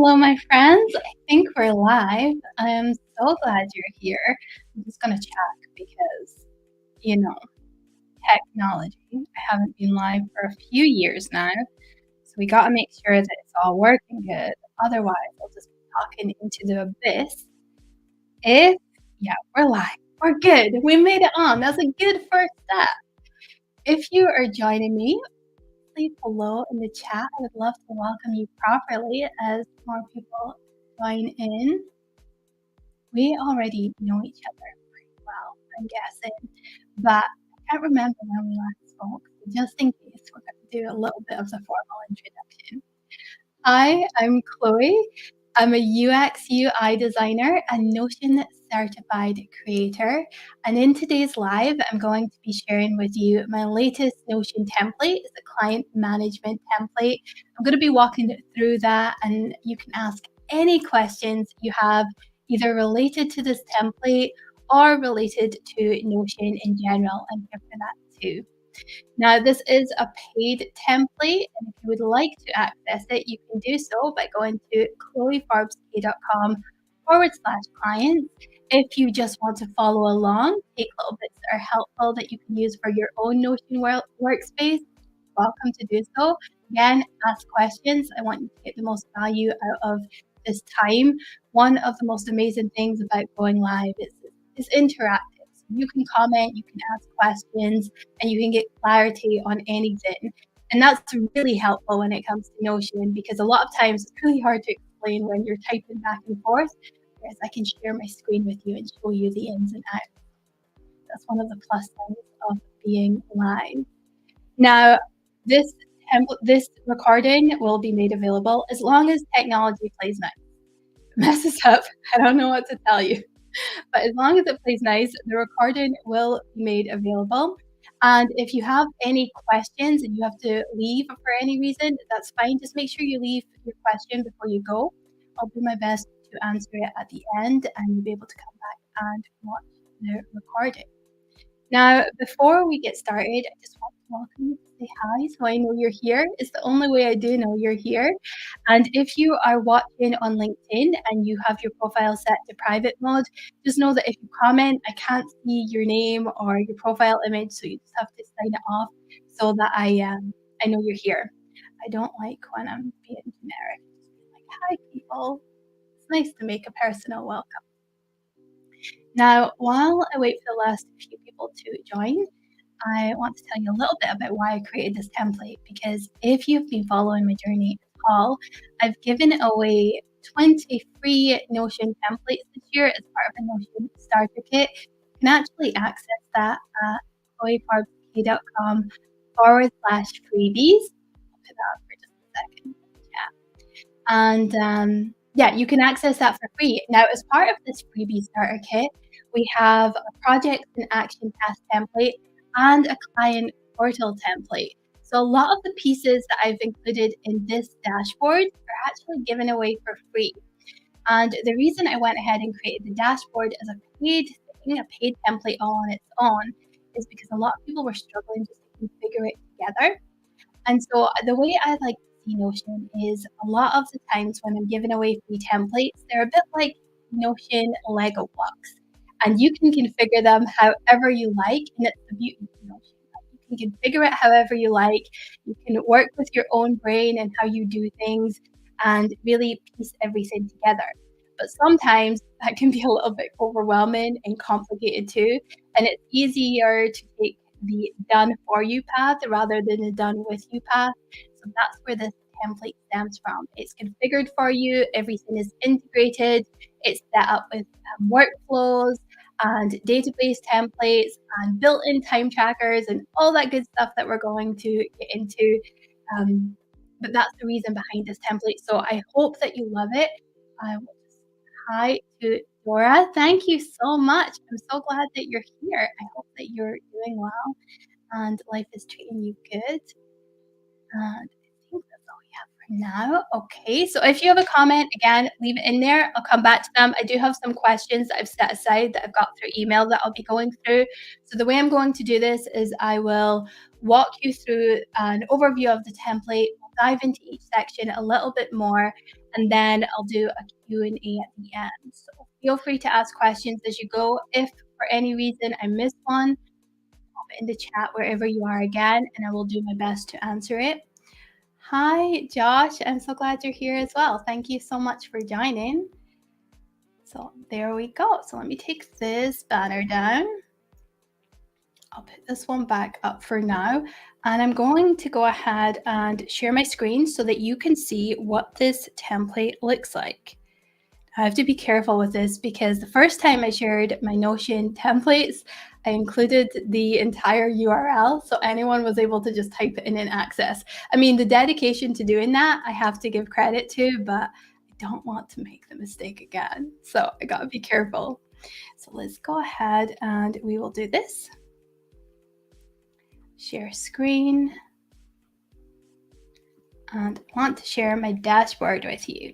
Hello, my friends. I think we're live. I am so glad you're here. I'm just going to check because, you know, technology. I haven't been live for a few years now. So we got to make sure that it's all working good. Otherwise, I'll just be talking into the abyss. Yeah, we're live. We're good. We made it on. That's a good first step. If you are joining me, leave below in the chat. I would love to welcome you properly as more people join in. We already know each other pretty well, I'm guessing, but I can't remember when we last spoke. So just in case, we're going to do a little bit of the formal introduction. Hi, I'm Chloe. I'm a UX UI designer and Notion certified creator. And in today's live, I'm going to be sharing with you my latest Notion template. It's a client management template. I'm going to be walking through that, and you can ask any questions you have, either related to this template or related to Notion in general. I'm here for that too. Now, this is a paid template, and if you would like to access it, you can do so by going to chloeforbes.com/clients. If you just want to follow along, take little bits that are helpful that you can use for your own Notion workspace, welcome to do so. Again, ask questions. I want you to get the most value out of this time. One of the most amazing things about going live is interactive. So you can comment, you can ask questions, and you can get clarity on anything. And that's really helpful when it comes to Notion, because a lot of times it's really hard to explain when you're typing back and forth, whereas I can share my screen with you and show you the ins and outs. That's one of the plus sides of being live. Now, this recording will be made available as long as technology plays nice. If it messes up, I don't know what to tell you. But as long as it plays nice, the recording will be made available. And if you have any questions and you have to leave for any reason, that's fine. Just make sure you leave your question before you go. I'll do my best to answer it at the end, and you'll be able to come back and watch the recording. Now, before we get started, I just want to welcome you to say hi so I know you're here. It's the only way I do know you're here. And if you are watching on LinkedIn and you have your profile set to private mode, just know that if you comment, I can't see your name or your profile image, so you just have to sign it off so that I know you're here. I don't like when I'm being generic. Just being like, hi, people. It's nice to make a personal welcome. Now, while I wait for the last few people to join, I want to tell you a little bit about why I created this template, because if you've been following my journey at all, I've given away 20 free Notion templates this year as part of the Notion starter kit. You can actually access that at chloeforbes.com/freebies. I'll put that up for just a second. And yeah, you can access that for free. Now, as part of this freebie starter kit, we have a project and action task template and a client portal template. So a lot of the pieces that I've included in this dashboard are actually given away for free. And the reason I went ahead and created the dashboard as a paid thing, a paid template all on its own, is because a lot of people were struggling just to configure it together. And so the way I like to see Notion is a lot of the times when I'm giving away free templates, they're a bit like Notion Lego blocks. And you can configure them however you like, and it's the beauty of Notion. You can configure it however you like. You can work with your own brain and how you do things and really piece everything together. But sometimes that can be a little bit overwhelming and complicated too. And it's easier to take the done for you path rather than the done with you path. So that's where this template stems from. It's configured for you. Everything is integrated. It's set up with workflows and database templates and built-in time trackers and all that good stuff that we're going to get into. But that's the reason behind this template. So I hope that you love it. I will just hi to Dora. Thank you so much. I'm so glad that you're here. I hope that you're doing well and life is treating you good. And I think that's all we have for now. Okay, so if you have a comment, again, leave it in there. I'll come back to them. I do have some questions that I've set aside that I've got through email that I'll be going through. So the way I'm going to do this is I will walk you through an overview of the template. I'll dive into each section a little bit more, and then I'll do a Q&A at the end. So feel free to ask questions as you go. If for any reason I miss one, pop it in the chat wherever you are again, and I will do my best to answer it. Hi, Josh. I'm so glad you're here as well. Thank you so much for joining. So there we go. So let me take this banner down. I'll put this one back up for now, and I'm going to go ahead and share my screen so that you can see what this template looks like. I have to be careful with this because the first time I shared my Notion templates, I included the entire URL so anyone was able to just type it in and access. I mean, the dedication to doing that, I have to give credit to, but I don't want to make the mistake again. So I gotta be careful. So let's go ahead and we will do this. Share screen. And I want to share my dashboard with you.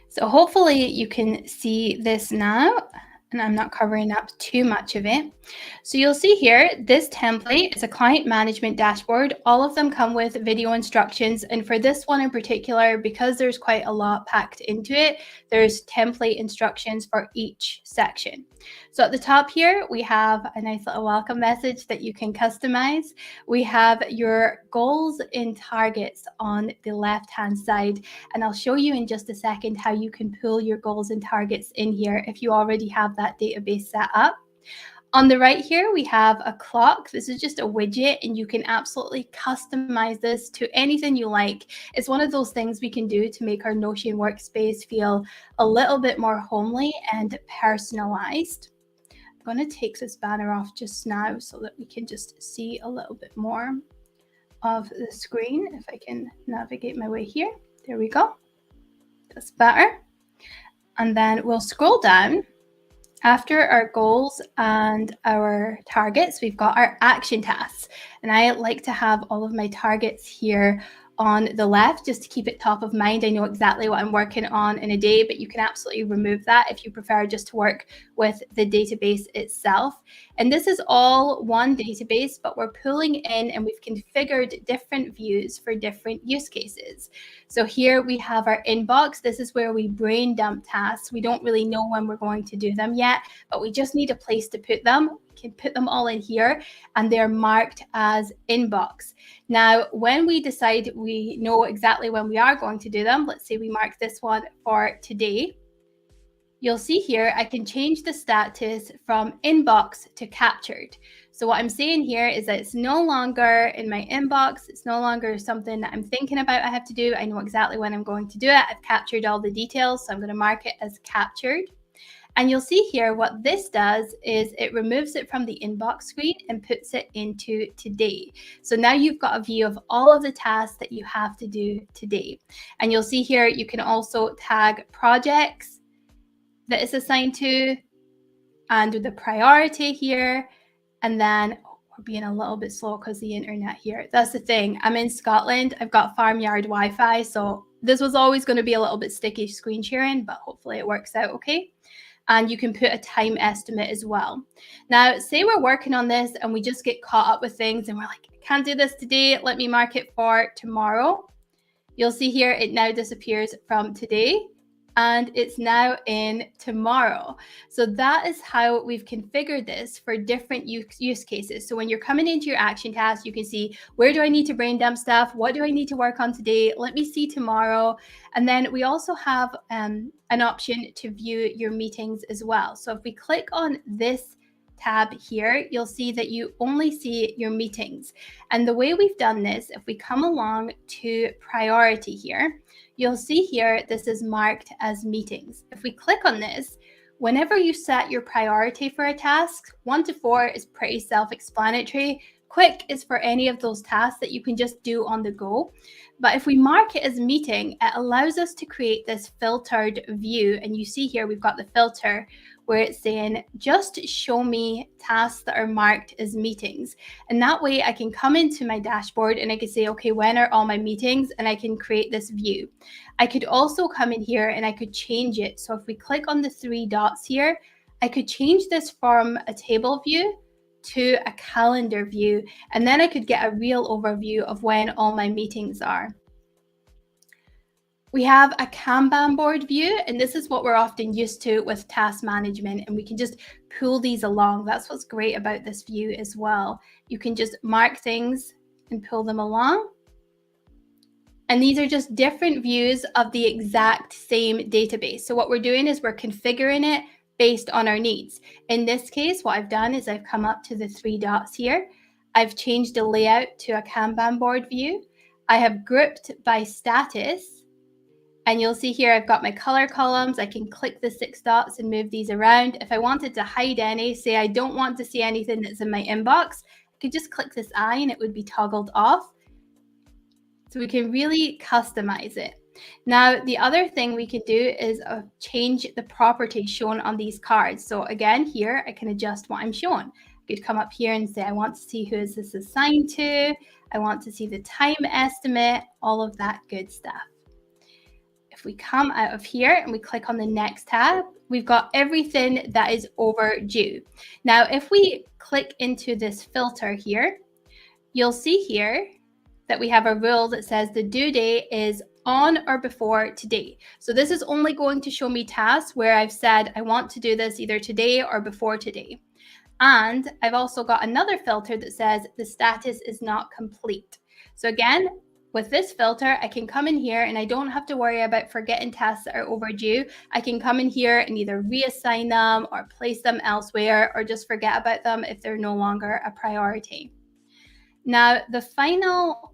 So hopefully you can see this now, and I'm not covering up too much of it. So you'll see here, this template is a client management dashboard. All of them come with video instructions. And for this one in particular, because there's quite a lot packed into it, there's template instructions for each section. So at the top here, we have a nice little welcome message that you can customize. We have your goals and targets on the left-hand side. And I'll show you in just a second how you can pull your goals and targets in here if you already have that database set up. On the right here, we have a clock. This is just a widget, and you can absolutely customize this to anything you like. It's one of those things we can do to make our Notion workspace feel a little bit more homely and personalized. I'm going to take this banner off just now so that we can just see a little bit more of the screen. If I can navigate my way here. There we go. That's better. And then we'll scroll down. After our goals and our targets, we've got our action tasks. And I like to have all of my targets here on the left just to keep it top of mind. I know exactly what I'm working on in a day, but you can absolutely remove that if you prefer just to work with the database itself. And this is all one database, but we're pulling in and we've configured different views for different use cases. So here we have our inbox. This is where we brain dump tasks. We don't really know when we're going to do them yet, but we just need a place to put them. We can put them all in here and they're marked as inbox. Now, when we decide we know exactly when we are going to do them, let's say we mark this one for today. You'll see here, I can change the status from inbox to captured. So what I'm saying here is that it's no longer in my inbox. It's no longer something that I'm thinking about I have to do. I know exactly when I'm going to do it. I've captured all the details, so I'm going to mark it as captured. And you'll see here what this does is it removes it from the inbox screen and puts it into today. So now you've got a view of all of the tasks that you have to do today. And you'll see here, you can also tag projects that it's assigned to and the priority here. And then we're being a little bit slow because the internet here. That's the thing. I'm in Scotland. I've got farmyard Wi-Fi. So this was always going to be a little bit sticky screen sharing, but hopefully it works out okay. And you can put a time estimate as well. Now, say we're working on this and we just get caught up with things and we're like, I can't do this today. Let me mark it for tomorrow. You'll see here, it now disappears from today and it's now in tomorrow. So that is how we've configured this for different use cases. So when you're coming into your action task, you can see, where do I need to brain dump stuff? What do I need to work on today? Let me see tomorrow. And then we also have an option to view your meetings as well. So if we click on this tab here, you'll see that you only see your meetings. And the way we've done this, if we come along to priority here, you'll see here, this is marked as meetings. If we click on this, whenever you set your priority for a task, 1 to 4 is pretty self-explanatory. Quick is for any of those tasks that you can just do on the go. But if we mark it as meeting, it allows us to create this filtered view. And you see here, we've got the filter where it's saying, just show me tasks that are marked as meetings. And that way I can come into my dashboard and I can say, okay, when are all my meetings? And I can create this view. I could also come in here and I could change it. So if we click on the 3 dots here, I could change this from a table view to a calendar view, and then I could get a real overview of when all my meetings are. We have a Kanban board view, and this is what we're often used to with task management, and we can just pull these along. That's what's great about this view as well. You can just mark things and pull them along. And these are just different views of the exact same database. So what we're doing is we're configuring it based on our needs. In this case, what I've done is I've come up to the 3 dots here. I've changed the layout to a Kanban board view. I have grouped by status. And you'll see here I've got my color columns. I can click the 6 dots and move these around. If I wanted to hide any, say I don't want to see anything that's in my inbox, I could just click this eye and it would be toggled off. So we can really customize it. Now, the other thing we can do is change the properties shown on these cards. So again, here I can adjust what I'm shown. I could come up here and say, I want to see who is this assigned to. I want to see the time estimate, all of that good stuff. If we come out of here and we click on the next tab, we've got everything that is overdue. Now, if we click into this filter here, you'll see here that we have a rule that says the due date is on or before today. So this is only going to show me tasks where I've said I want to do this either today or before today. And I've also got another filter that says the status is not complete. So again, with this filter, I can come in here and I don't have to worry about forgetting tasks that are overdue. I can come in here and either reassign them or place them elsewhere or just forget about them if they're no longer a priority. Now, the final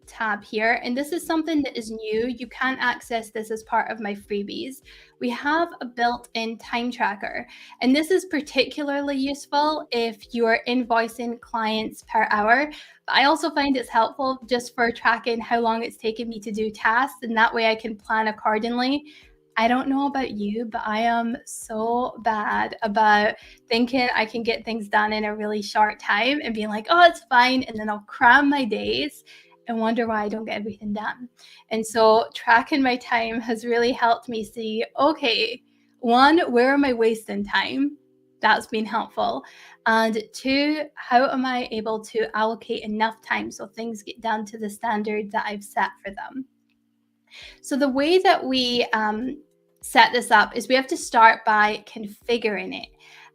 tab here, and this is something that is new. You can't access this as part of my freebies. We have a built-in time tracker, and this is particularly useful if you are invoicing clients per hour. But I also find it's helpful just for tracking how long it's taken me to do tasks, and that way I can plan accordingly. I don't know about you, but I am so bad about thinking I can get things done in a really short time and being like, oh, it's fine. And then I'll cram my days and wonder why I don't get everything done. And so tracking my time has really helped me see, okay, 1, where am I wasting time? That's been helpful. And 2, how am I able to allocate enough time so things get done to the standard that I've set for them? So the way that we set this up is we have to start by configuring it.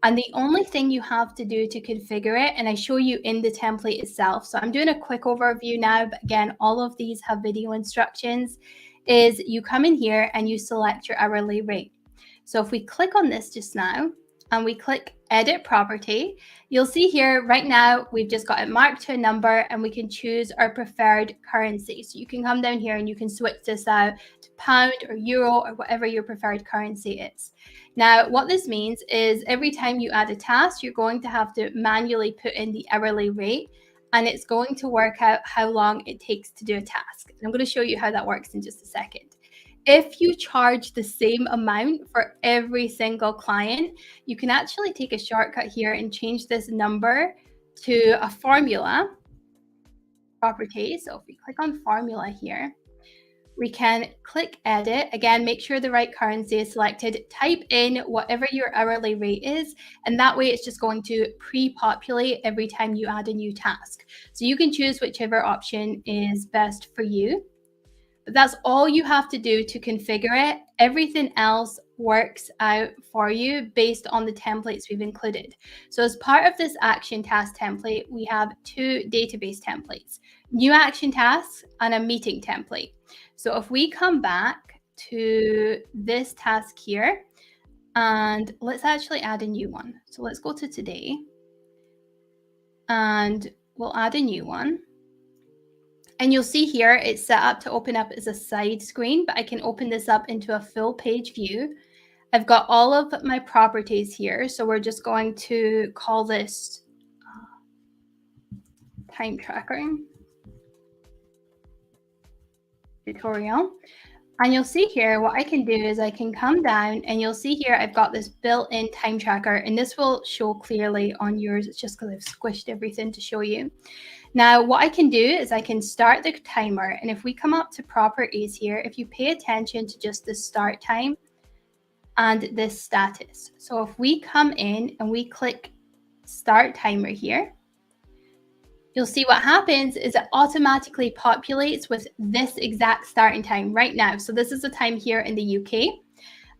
And the only thing you have to do to configure it, and I show you in the template itself. So I'm doing a quick overview now, but again, all of these have video instructions, is you come in here and you select your hourly rate. So if we click on this just now, and we click edit property, you'll see here right now we've just got it marked to a number and we can choose our preferred currency. So you can come down here and you can switch this out to pound or euro or whatever your preferred currency is. Now, what this means is every time you add a task, you're going to have to manually put in the hourly rate, and it's going to work out how long it takes to do a task. And I'm going to show you how that works in just a second. If you charge the same amount for every single client, you can actually take a shortcut here and change this number to a formula property. So if we click on formula here, we can click edit. Again, make sure the right currency is selected. Type in whatever your hourly rate is, and that way it's just going to pre-populate every time you add a new task. So you can choose whichever option is best for you. But that's all you have to do to configure it. Everything else works out for you based on the templates we've included. So as part of this action task template, we have 2 database templates, new action tasks and a meeting template. So if we come back to this task here, and let's actually add a new one. So let's go to today and we'll add a new one. And you'll see here it's set up to open up as a side screen, but I can open this up into a full page view. I've got all of my properties here. So we're just going to call this time tracking tutorial. And you'll see here what I can do is I can come down and you'll see here I've got this built-in time tracker, and this will show clearly on yours. It's just because I've squished everything to show you. Now, what I can do is I can start the timer, and if we come up to properties here, if you pay attention to just the start time and this status. So if we come in and we click start timer here, you'll see what happens is it automatically populates with this exact starting time right now. So this is the time here in the UK.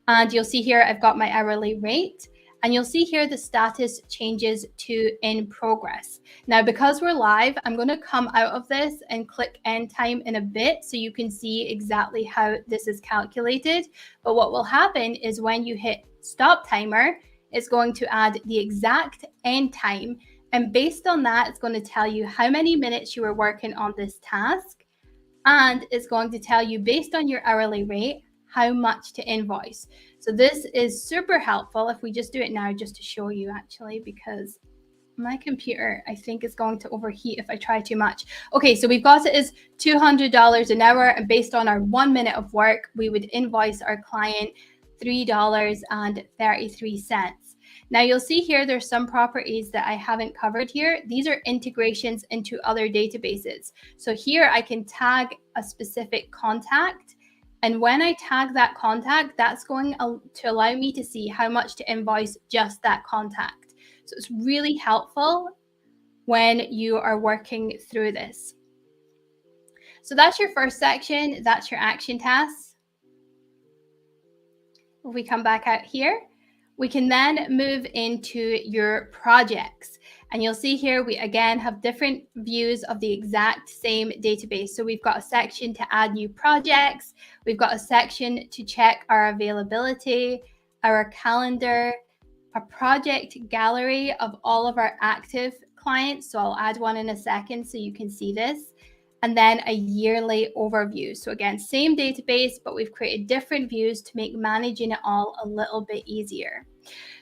And you'll see here, I've got my hourly rate. And you'll see here the status changes to in progress. Now, because we're live, I'm going to come out of this and click end time in a bit so you can see exactly how this is calculated. But what will happen is when you hit stop timer, it's going to add the exact end time. And based on that, it's going to tell you how many minutes you were working on this task. And it's going to tell you based on your hourly rate, how much to invoice. So this is super helpful. If we just do it now, just to show you actually, because my computer, I think, is going to overheat if I try too much. Okay, so we've got it as $200 an hour, and based on our 1 minute of work, we would invoice our client $3.33. Now you'll see here, there's some properties that I haven't covered here. These are integrations into other databases. So here I can tag a specific contact. And when I tag that contact, that's going to allow me to see how much to invoice just that contact. So it's really helpful when you are working through this. So that's your first section. That's your action tasks. If we come back out here, we can then move into your projects. And you'll see here, we again have different views of the exact same database. So we've got a section to add new projects. We've got a section to check our availability, our calendar, a project gallery of all of our active clients. So I'll add one in a second so you can see this. And then a yearly overview. So again, same database, but we've created different views to make managing it all a little bit easier.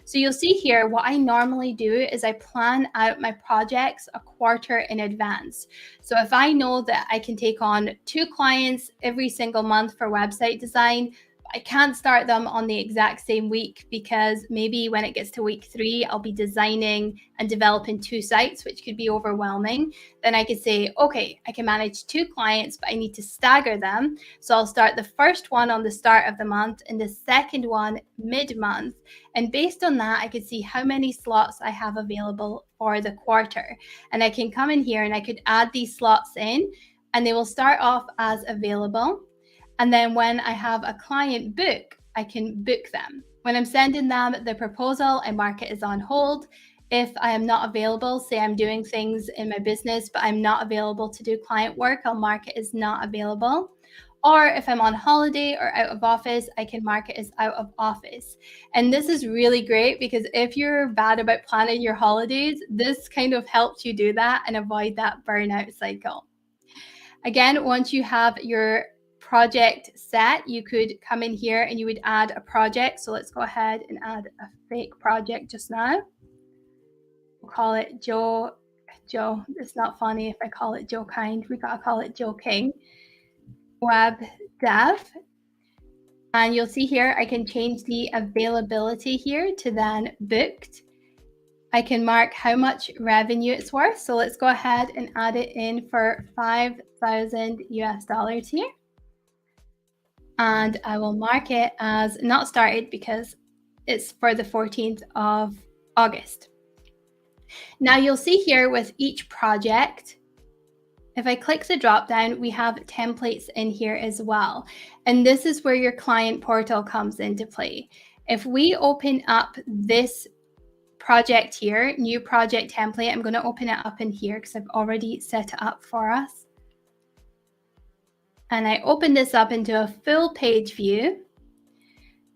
So you'll see here, what I normally do is I plan out my projects a quarter in advance. So if I know that I can take on 2 clients every single month for website design, I can't start them on the exact same week, because maybe when it gets to week 3, I'll be designing and developing 2 sites, which could be overwhelming. Then I could say, okay, I can manage 2 clients, but I need to stagger them. So I'll start the first one on the start of the month and the second one mid-month. And based on that, I could see how many slots I have available for the quarter. And I can come in here and I could add these slots in, and they will start off as available. And then when I have a client book, I can book them. When I'm sending them the proposal, I mark it as on hold. If I am not available, say I'm doing things in my business, but I'm not available to do client work, I'll mark it as not available. Or if I'm on holiday or out of office, I can mark it as out of office. And this is really great, because if you're bad about planning your holidays, this kind of helps you do that and avoid that burnout cycle. Again, once you have your project set, you could come in here and you would add a project. So let's go ahead and add a fake project just now. We'll call it Joe. It's not funny if I call it Joe Kind. We gotta call it Joe King. Web Dev. And you'll see here, I can change the availability here to then booked. I can mark how much revenue it's worth. So let's go ahead and add it in for $5,000 here. And I will mark it as not started because it's for the 14th of August. Now you'll see here with each project, if I click the drop down, we have templates in here as well. And this is where your client portal comes into play. If we open up this project here, new project template, I'm going to open it up in here because I've already set it up for us. And I open this up into a full page view.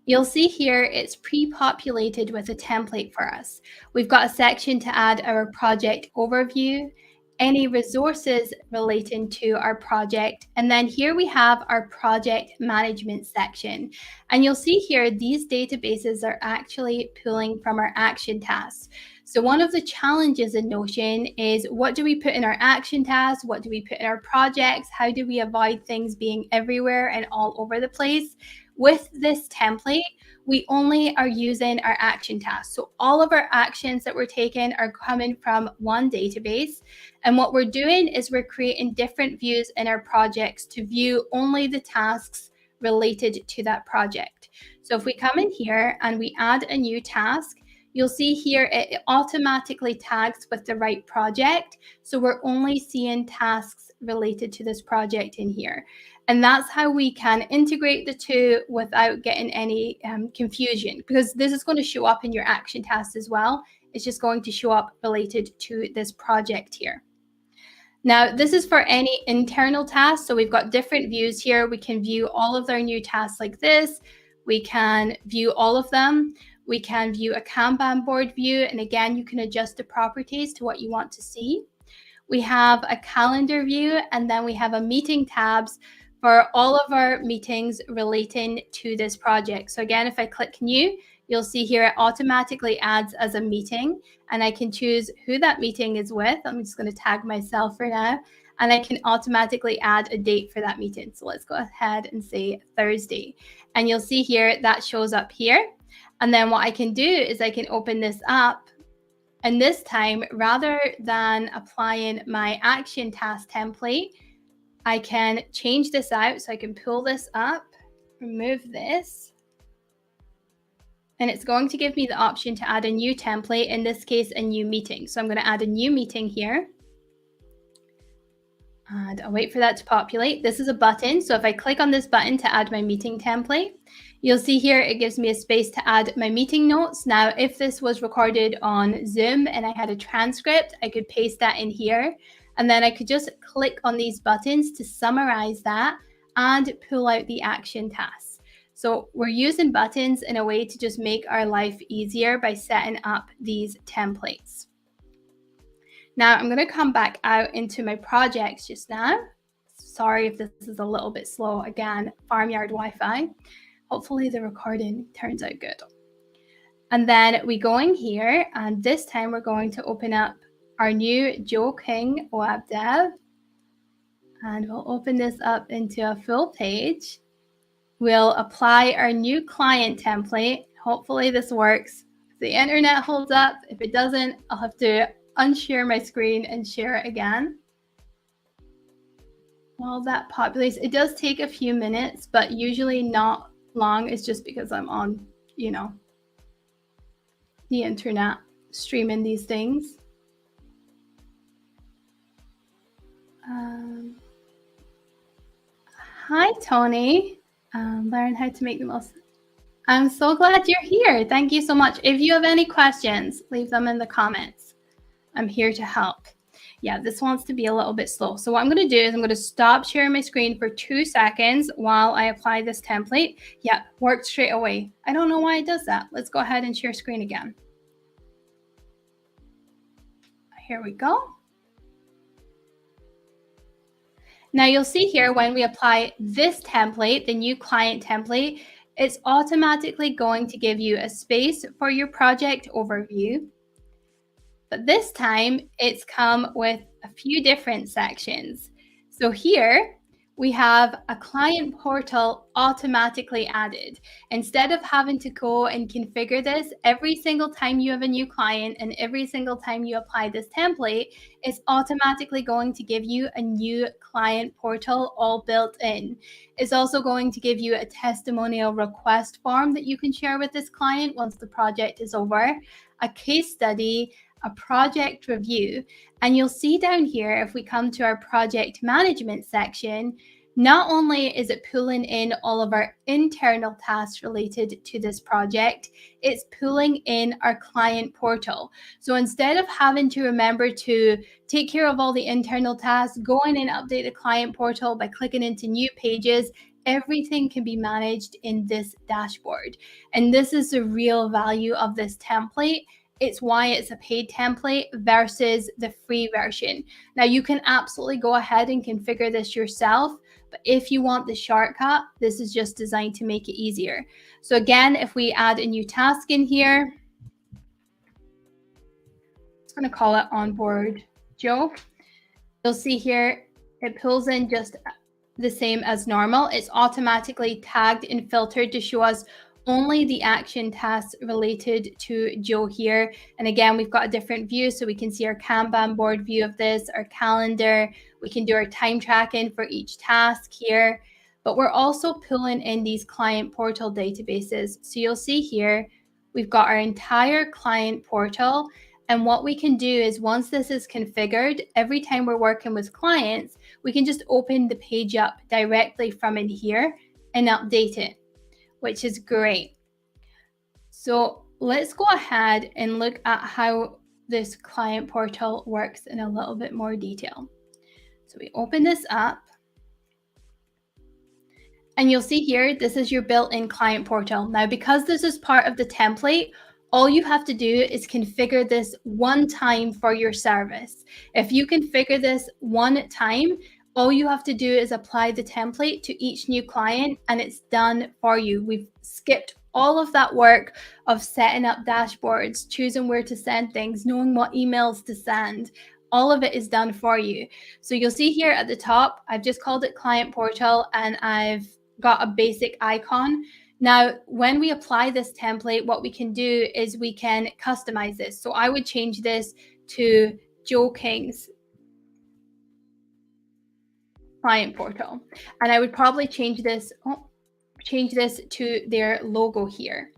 You'll see here it's pre-populated with a template for us. We've got a section to add our project overview, any resources relating to our project, and then here we have our project management section. And you'll see here these databases are actually pulling from our action tasks. So one of the challenges in Notion is, what do we put in our action tasks? What do we put in our projects? How do we avoid things being everywhere and all over the place? With this template, we only are using our action tasks. So all of our actions that we're taking are coming from one database. And what we're doing is we're creating different views in our projects to view only the tasks related to that project. So if we come in here and we add a new task, you'll see here it automatically tags with the right project. So we're only seeing tasks related to this project in here. And that's how we can integrate the two without getting any confusion, because this is going to show up in your action tasks as well. It's just going to show up related to this project here. Now, this is for any internal tasks. So we've got different views here. We can view all of our new tasks like this. We can view all of them. We can view a Kanban board view. And again, you can adjust the properties to what you want to see. We have a calendar view, and then we have a meeting tabs for all of our meetings relating to this project. So again, if I click new, you'll see here it automatically adds as a meeting, and I can choose who that meeting is with. I'm just going to tag myself for now, and I can automatically add a date for that meeting. So let's go ahead and say Thursday, and you'll see here that shows up here. And then what I can do is I can open this up, and this time, rather than applying my action task template, I can change this out. So I can pull this up, remove this, and it's going to give me the option to add a new template, in this case, a new meeting. So I'm going to add a new meeting here. And I'll wait for that to populate. This is a button. So if I click on this button to add my meeting template, you'll see here it gives me a space to add my meeting notes. Now, if this was recorded on Zoom and I had a transcript, I could paste that in here. And then I could just click on these buttons to summarize that and pull out the action tasks. So we're using buttons in a way to just make our life easier by setting up these templates. Now I'm going to come back out into my projects just now. Sorry if this is a little bit slow. Again, Farmyard Wi-Fi. Hopefully the recording turns out good. And then we go in here, and this time we're going to open up our new Joe King web dev. And we'll open this up into a full page. We'll apply our new client template. Hopefully this works. If the internet holds up, if it doesn't, I'll have to unshare my screen and share it again. While that populates, it does take a few minutes, but usually not long. It's just because I'm on, the internet streaming these things. Hi, Tony. Learn how to make the most. I'm so glad you're here. Thank you so much. If you have any questions, leave them in the comments. I'm here to help. Yeah, this wants to be a little bit slow. So what I'm going to do is I'm going to stop sharing my screen for 2 seconds while I apply this template. Yeah, worked straight away. I don't know why it does that. Let's go ahead and share screen again. Here we go. Now you'll see here when we apply this template, the new client template, it's automatically going to give you a space for your project overview. But this time it's come with a few different sections. So here we have a client portal automatically added. Instead of having to go and configure this every single time you have a new client and every single time you apply this template, it's automatically going to give you a new client portal all built in. It's also going to give you a testimonial request form that you can share with this client once the project is over, a case study, a project review, and you'll see down here, if we come to our project management section, not only is it pulling in all of our internal tasks related to this project, it's pulling in our client portal. So instead of having to remember to take care of all the internal tasks, go in and update the client portal by clicking into new pages, everything can be managed in this dashboard. And this is the real value of this template. It's why it's a paid template versus the free version. Now you can absolutely go ahead and configure this yourself, but if you want the shortcut, this is just designed to make it easier. So again, if we add a new task in here, I'm going to call it onboard Joe. You'll see here, it pulls in just the same as normal. It's automatically tagged and filtered to show us only the action tasks related to Joe here. And again, we've got a different view, so we can see our Kanban board view of this, our calendar. We can do our time tracking for each task here, but we're also pulling in these client portal databases. So you'll see here, We've got our entire client portal. And what we can do is once this is configured, every time we're working with clients, we can just open the page up directly from in here and update it, which is great. So let's go ahead and look at how this client portal works in a little bit more detail. So we open this up. And you'll see here, this is your built-in client portal. Now, because this is part of the template, all you have to do is configure this one time for your service. If you configure this one time, all you have to do is apply the template to each new client and it's done for you. We've skipped all of that work of setting up dashboards, choosing where to send things, knowing what emails to send. All of it is done for you. So you'll see here at the top, I've just called it client portal and I've got a basic icon. Now, when we apply this template, what we can do is we can customize this. So I would change this to Joe King's client portal. And I would probably change this to their logo here.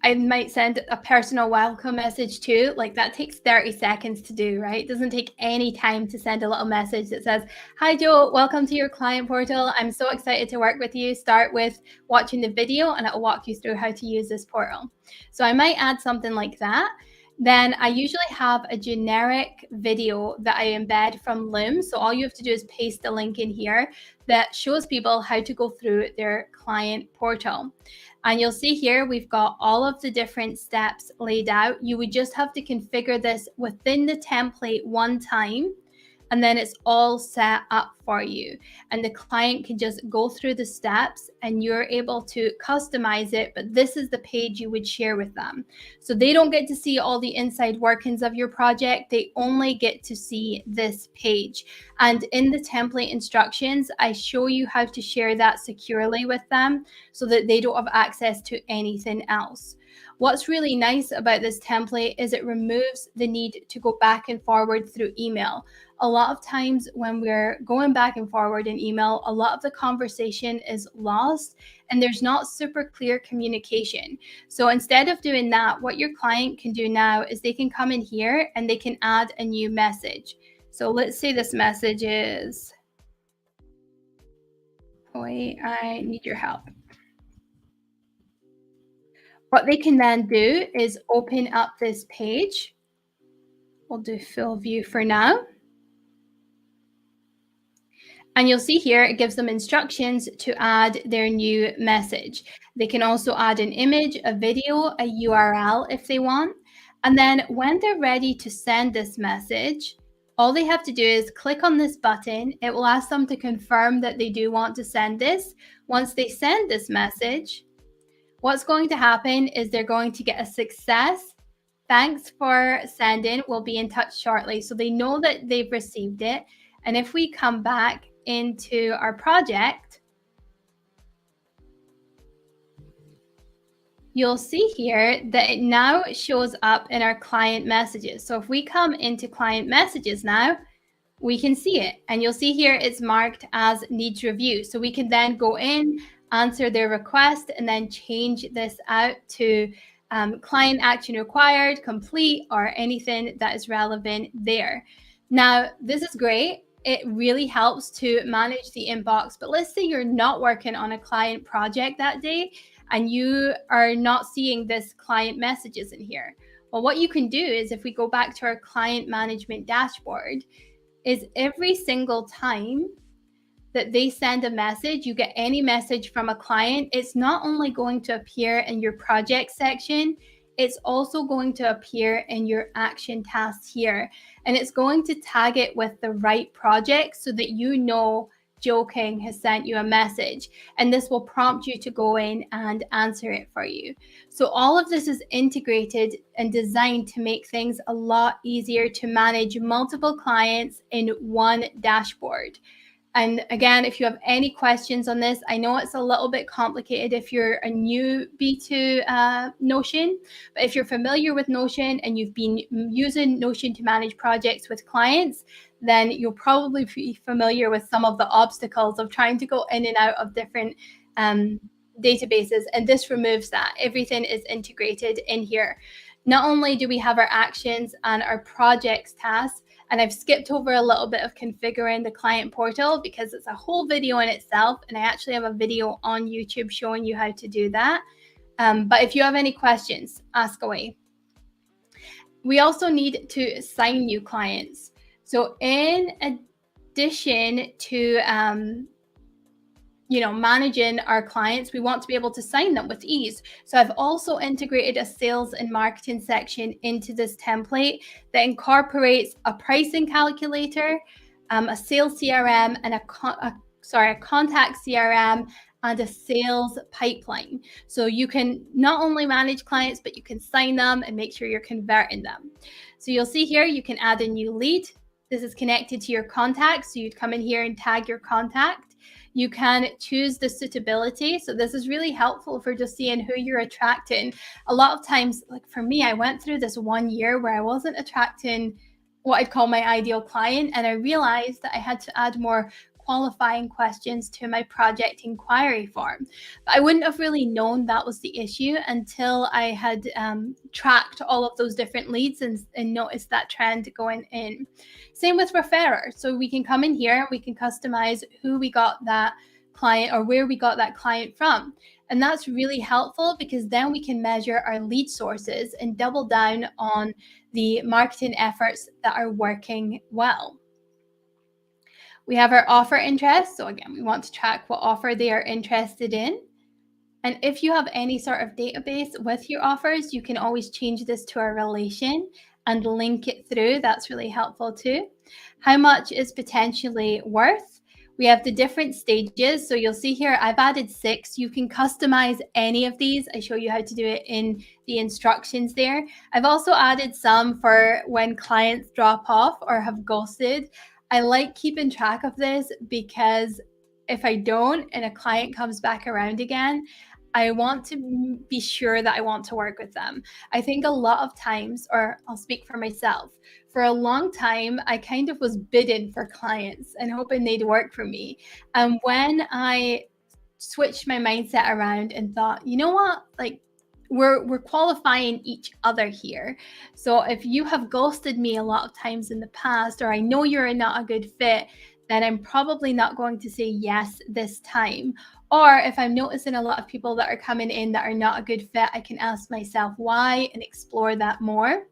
I might send a personal welcome message too. Like that takes 30 seconds to do, right? It doesn't take any time to send a little message that says, "Hi Joe, welcome to your client portal. I'm so excited to work with you. Start with watching the video and it'll walk you through how to use this portal." So I might add something like that. Then I usually have a generic video that I embed from Loom. So all you have to do is paste a link in here that shows people how to go through their client portal. And you'll see here, we've got all of the different steps laid out. You would just have to configure this within the template one time, and then it's all set up for you. And the client can just go through the steps and you're able to customize it, but this is the page you would share with them. So they don't get to see all the inside workings of your project. They only get to see this page. And in the template instructions, I show you how to share that securely with them so that they don't have access to anything else. What's really nice about this template is it removes the need to go back and forward through email. A lot of times when we're going back and forward in email, a lot of the conversation is lost and there's not super clear communication. So instead of doing that, what your client can do now is they can come in here and they can add a new message. So let's say this message is, "Oi, I need your help." What they can then do is open up this page. We'll do full view for now. And you'll see here, it gives them instructions to add their new message. They can also add an image, a video, a URL if they want. And then when they're ready to send this message, all they have to do is click on this button. It will ask them to confirm that they do want to send this. Once they send this message, what's going to happen is they're going to get a success. "Thanks for sending. We'll be in touch shortly." So they know that they've received it. And if we come back into our project, you'll see here that it now shows up in our client messages. So if we come into client messages now, we can see it. And you'll see here it's marked as needs review. So we can then go in, answer their request, and then change this out to client action required, complete, or anything that is relevant there. Now, this is great. It really helps to manage the inbox. But let's say you're not working on a client project that day and you are not seeing this client messages in here. Well, what you can do is if we go back to our client management dashboard, is every single time that they send a message, you get any message from a client, it's not only going to appear in your project section, it's also going to appear in your action tasks here. And it's going to tag it with the right project so that you know Joe King has sent you a message. And this will prompt you to go in and answer it for you. So all of this is integrated and designed to make things a lot easier to manage multiple clients in one dashboard. And again, if you have any questions on this, I know it's a little bit complicated if you're a newbie to Notion, but if you're familiar with Notion and you've been using Notion to manage projects with clients, then you'll probably be familiar with some of the obstacles of trying to go in and out of different databases, and this removes that. Everything is integrated in here. Not only do we have our actions and our projects tasks, and I've skipped over a little bit of configuring the client portal because it's a whole video in itself, and I actually have a video on YouTube showing you how to do that. But if you have any questions, ask away. We also need to sign new clients. So in addition to managing our clients, we want to be able to sign them with ease. So I've also integrated a sales and marketing section into this template that incorporates a pricing calculator, a sales CRM, and a contact CRM, and a sales pipeline. So you can not only manage clients, but you can sign them and make sure you're converting them. So you'll see here, you can add a new lead. This is connected to your contacts. So you'd come in here and tag your contact. You can choose the suitability. So this is really helpful for just seeing who you're attracting. A lot of times, like for me, I went through this 1 year where I wasn't attracting what I'd call my ideal client. And I realized that I had to add more qualifying questions to my project inquiry form. But I wouldn't have really known that was the issue until I had tracked all of those different leads and noticed that trend going in. Same with referrers. So we can come in here, we can customize who we got that client or where we got that client from. And that's really helpful because then we can measure our lead sources and double down on the marketing efforts that are working well. We have our offer interest. So again, we want to track what offer they are interested in. And if you have any sort of database with your offers, you can always change this to a relation and link it through. That's really helpful too. How much is potentially worth? We have the different stages. So you'll see here, I've added 6. You can customize any of these. I show you how to do it in the instructions there. I've also added some for when clients drop off or have ghosted. I like keeping track of this because if I don't and a client comes back around again, I want to be sure that I want to work with them. I think a lot of times, or I'll speak for myself, for a long time, I kind of was bidding for clients and hoping they'd work for me. And when I switched my mindset around and thought, you know what, like, we're qualifying each other here. So if you have ghosted me a lot of times in the past, or I know you're not a good fit, then I'm probably not going to say yes this time. Or if I'm noticing a lot of people that are coming in that are not a good fit, I can ask myself why and explore that more.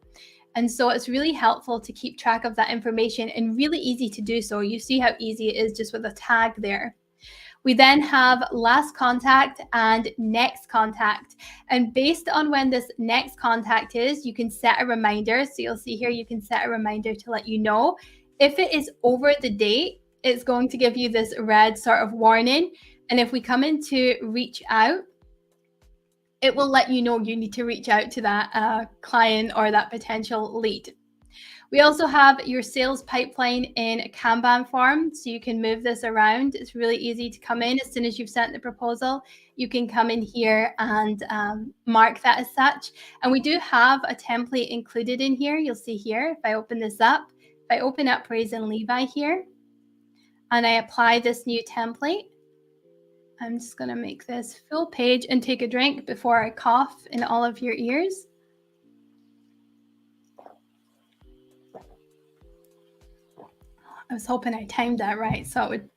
And so it's really helpful to keep track of that information and really easy to do so. You see how easy it is just with a tag there. We then have last contact and next contact. And based on when this next contact is, you can set a reminder. So you'll see here, you can set a reminder to let you know. If it is over the date, it's going to give you this red sort of warning. And if we come into reach out, it will let you know you need to reach out to that client or that potential lead. We also have your sales pipeline in a Kanban form, so you can move this around. It's really easy to come in. As soon as you've sent the proposal, you can come in here and mark that as such. And we do have a template included in here. You'll see here, if I open this up, if I open up Praise and Levi here, and I apply this new template, I'm just going to make this full page and take a drink before I cough in all of your ears. I was hoping I timed that right so it would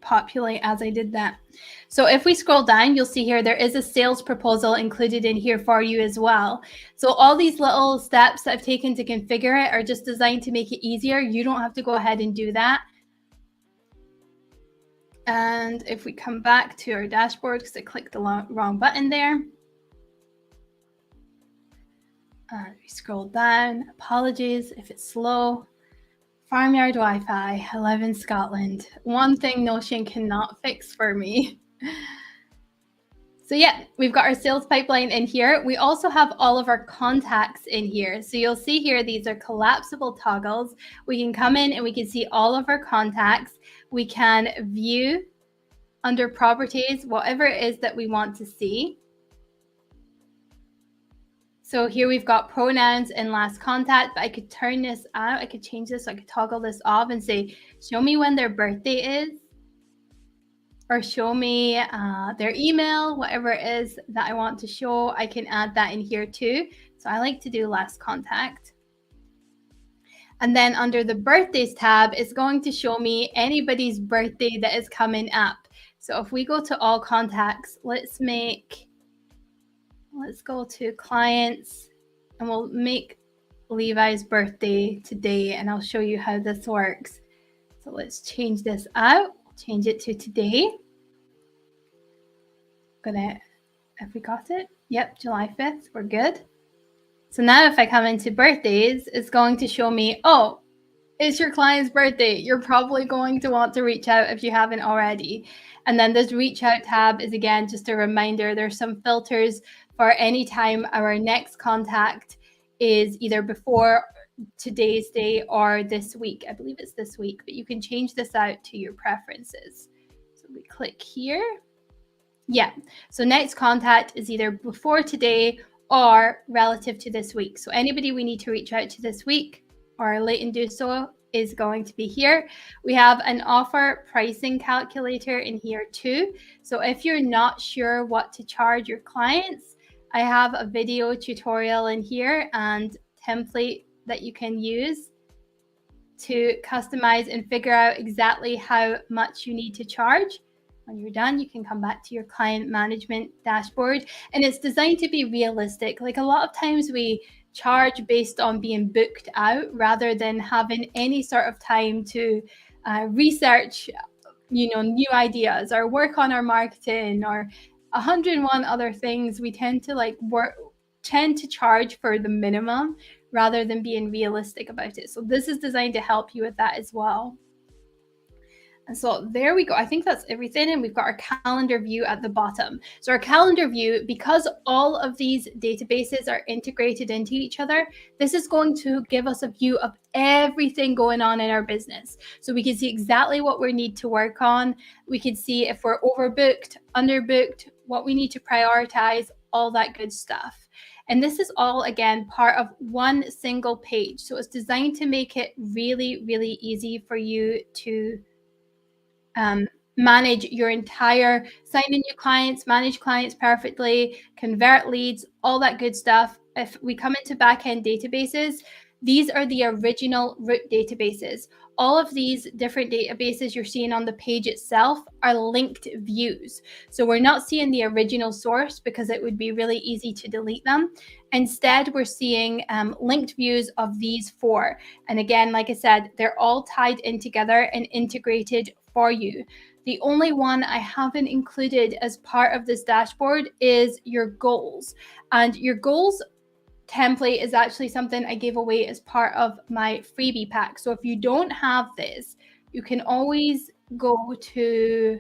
populate as I did that. So if we scroll down, you'll see here there is a sales proposal included in here for you as well. So all these little steps that I've taken to configure it are just designed to make it easier. You don't have to go ahead and do that. And if we come back to our dashboard, because I clicked the wrong button there. And we scroll down. Apologies if it's slow. Farmyard Wi-Fi. I live in Scotland. One thing Notion cannot fix for me. So yeah, we've got our sales pipeline in here. We also have all of our contacts in here. So you'll see here, these are collapsible toggles. We can come in and we can see all of our contacts. We can view under properties, whatever it is that we want to see. So here we've got pronouns and last contact, but I could turn this out. I could change this. So I could toggle this off and say, show me when their birthday is. or show me their email, whatever it is that I want to show, I can add that in here too. So I like to do last contact. And then under the birthdays tab, it's going to show me anybody's birthday that is coming up. So if we go to all contacts, let's go to clients, and we'll make Levi's birthday today, and I'll show you how this works. So let's change this out, change it to today. Have we got it? Yep, July 5th, we're good. So now if I come into birthdays, it's going to show me, oh, it's your client's birthday. You're probably going to want to reach out if you haven't already. And then this reach out tab is, again, just a reminder. There's some filters for any time our next contact is either before today's day or this week. I believe it's this week, but you can change this out to your preferences. So we click here. Yeah, so next contact is either before today or relative to this week. So anybody we need to reach out to this week or late and do so is going to be here. We have an offer pricing calculator in here too. So if you're not sure what to charge your clients, I have a video tutorial in here and template that you can use to customize and figure out exactly how much you need to charge. When you're done, you can come back to your client management dashboard, and it's designed to be realistic. Like a lot of times we charge based on being booked out rather than having any sort of time to research, new ideas or work on our marketing or 101 other things. We tend to charge for the minimum rather than being realistic about it. So this is designed to help you with that as well. And so there we go. I think that's everything. And we've got our calendar view at the bottom. So our calendar view, because all of these databases are integrated into each other, this is going to give us a view of everything going on in our business. So we can see exactly what we need to work on. We can see if we're overbooked, underbooked, what we need to prioritize, all that good stuff. And this is all, again, part of one single page. So it's designed to make it really, really easy for you to manage your entire, sign in new clients, manage clients perfectly, convert leads, all that good stuff. If we come into backend databases, these are the original root databases. All of these different databases you're seeing on the page itself are linked views. So we're not seeing the original source because it would be really easy to delete them. Instead, we're seeing linked views of these four. And again, like I said, they're all tied in together and integrated for you. The only one I haven't included as part of this dashboard is your goals. And your goals template is actually something I gave away as part of my freebie pack. So if you don't have this, you can always go to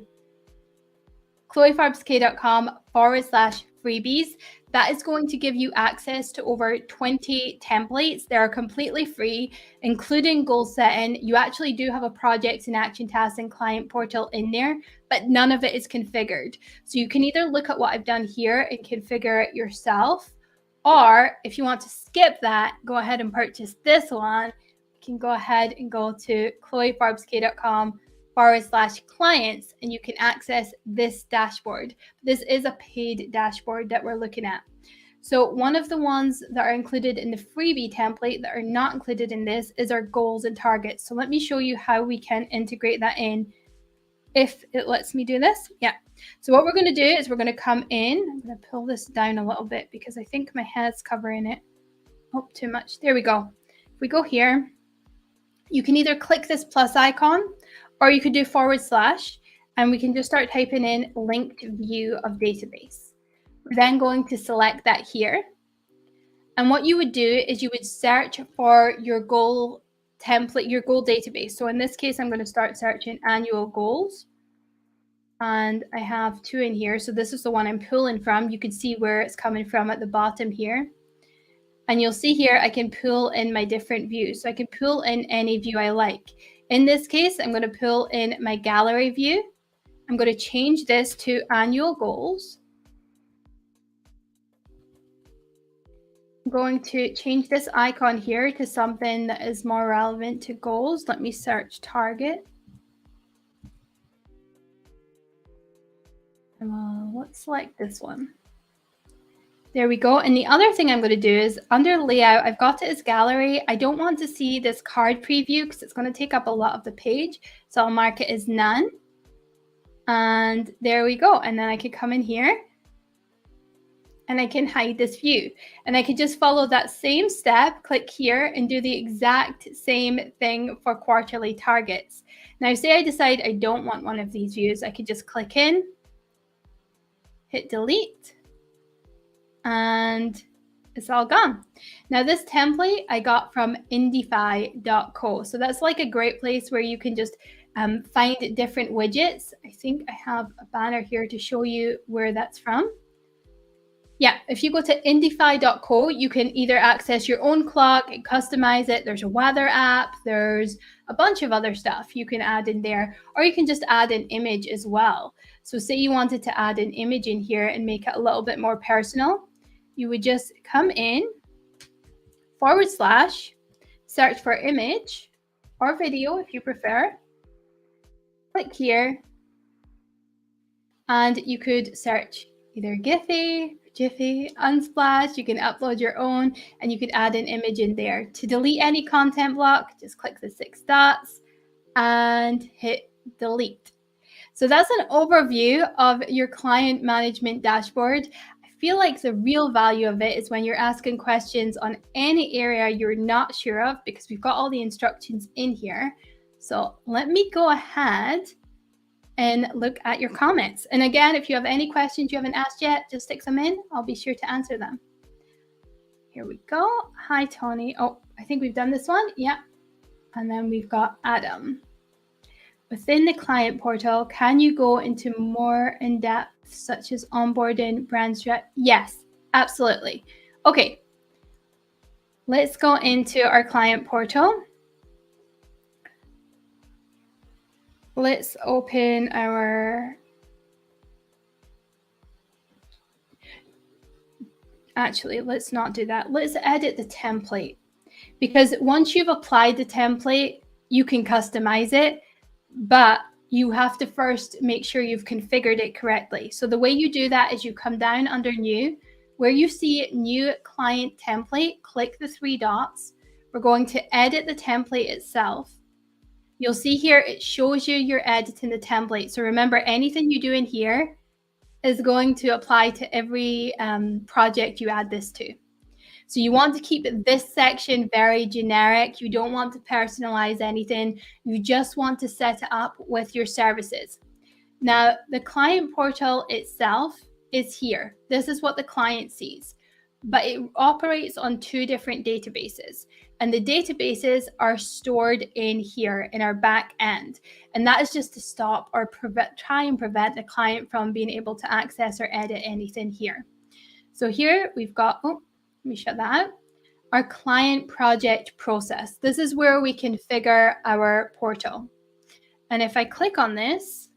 chloeforbeskay.com/freebies. That is going to give you access to over 20 templates. They are completely free, including goal setting. You actually do have a projects and action tasks and client portal in there, but none of it is configured. So you can either look at what I've done here and configure it yourself, or if you want to skip that, go ahead and purchase this one. You can go ahead and go to chloeforbeskay.com/clients, and you can access this dashboard. This is a paid dashboard that we're looking at. So one of the ones that are included in the freebie template that are not included in this is our goals and targets. So let me show you how we can integrate that in if it lets me do this. Yeah. So what we're going to do is we're going to come in. I'm going to pull this down a little bit because I think my head's covering it. Oh, too much. There we go. If we go here, you can either click this plus icon or you could do / and we can just start typing in linked view of database. We're then going to select that here. And what you would do is you would search for your goal template, your goal database. So in this case, I'm going to start searching annual goals. And I have 2 in here. So this is the one I'm pulling from. You can see where it's coming from at the bottom here. And you'll see here, I can pull in my different views. So I can pull in any view I like. In this case, I'm going to pull in my gallery view. I'm going to change this to annual goals. I'm going to change this icon here to something that is more relevant to goals. Let me search target. let's select this one. There we go. And the other thing I'm going to do is under layout, I've got it as gallery. I don't want to see this card preview because it's going to take up a lot of the page. So I'll mark it as none. And there we go. And then I can come in here and I can hide this view. And I can just follow that same step, click here and do the exact same thing for quarterly targets. Now say I decide I don't want one of these views, I could just click in, hit delete, and it's all gone. Now this template I got from indify.co. So that's like a great place where you can just find different widgets. I think I have a banner here to show you where that's from. Yeah, if you go to indify.co, you can either access your own clock and customize it. There's a weather app. There's a bunch of other stuff you can add in there, or you can just add an image as well. So say you wanted to add an image in here and make it a little bit more personal, you would just come in, / search for image or video if you prefer, click here, and you could search either Giphy, Jiffy, Unsplash. You can upload your own and you could add an image in there. To delete any content block, just click the 6 dots and hit delete. So that's an overview of your client management dashboard. I feel like the real value of it is when you're asking questions on any area you're not sure of, because we've got all the instructions in here. So let me go ahead and look at your comments. And again, if you have any questions you haven't asked yet, just stick them in. I'll be sure to answer them. Here we go. Hi, Tony. Oh, I think we've done this one. Yeah. And then we've got Adam. Within the client portal, can you go into more in depth, such as onboarding, brand strategy? Yes, absolutely. Okay. Let's go into our client portal. Let's open our, actually, let's not do that. Let's edit the template, because once you've applied the template, you can customize it, but you have to first make sure you've configured it correctly. So the way you do that is you come down under new, where you see new client template, click the 3 dots. We're going to edit the template itself. You'll see here, it shows you you're editing the template. So remember, anything you do in here is going to apply to every project you add this to. So you want to keep this section very generic. You don't want to personalize anything. You just want to set it up with your services. Now, the client portal itself is here. This is what the client sees, but it operates on 2 different databases. And the databases are stored in here in our back end. And that is just to stop or try and prevent the client from being able to access or edit anything here. So here we've got, oh, let me shut that out, our client project process. This is where we configure our portal. And if I click on this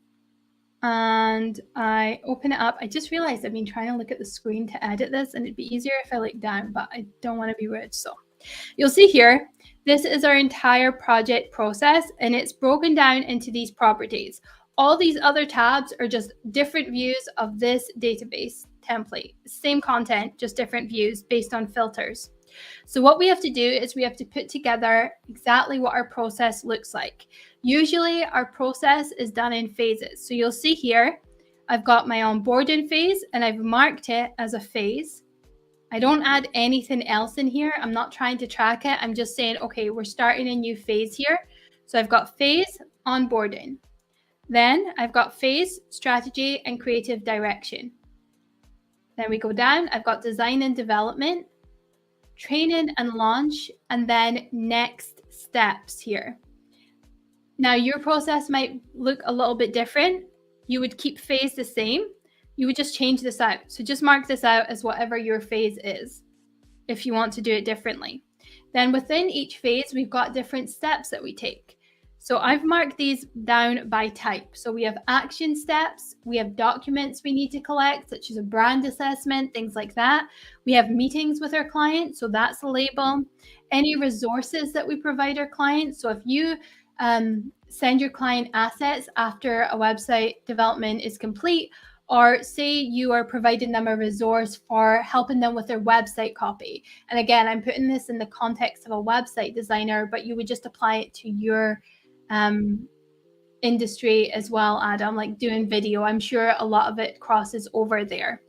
and I open it up, I just realized I've been trying to look at the screen to edit this, and it'd be easier if I look down, but I don't want to be rude. So you'll see here, this is our entire project process, and it's broken down into these properties. All these other tabs are just different views of this database template. Same content, just different views based on filters. So what we have to do is we have to put together exactly what our process looks like. Usually our process is done in phases. So you'll see here, I've got my onboarding phase and I've marked it as a phase. I don't add anything else in here. I'm not trying to track it. I'm just saying, okay, we're starting a new phase here. So I've got phase onboarding. Then I've got phase strategy and creative direction. Then we go down. I've got design and development, training and launch, and then next steps here. Now your process might look a little bit different. You would keep phase the same. You would just change this out. So just mark this out as whatever your phase is if you want to do it differently. Then within each phase, we've got different steps that we take. So I've marked these down by type. So we have action steps, we have documents we need to collect, such as a brand assessment, things like that. We have meetings with our clients, so that's a label. Any resources that we provide our clients. So if you send your client assets after a website development is complete, or say you are providing them a resource for helping them with their website copy. And again, I'm putting this in the context of a website designer, but you would just apply it to your industry as well, Adam, like doing video. I'm sure a lot of it crosses over there.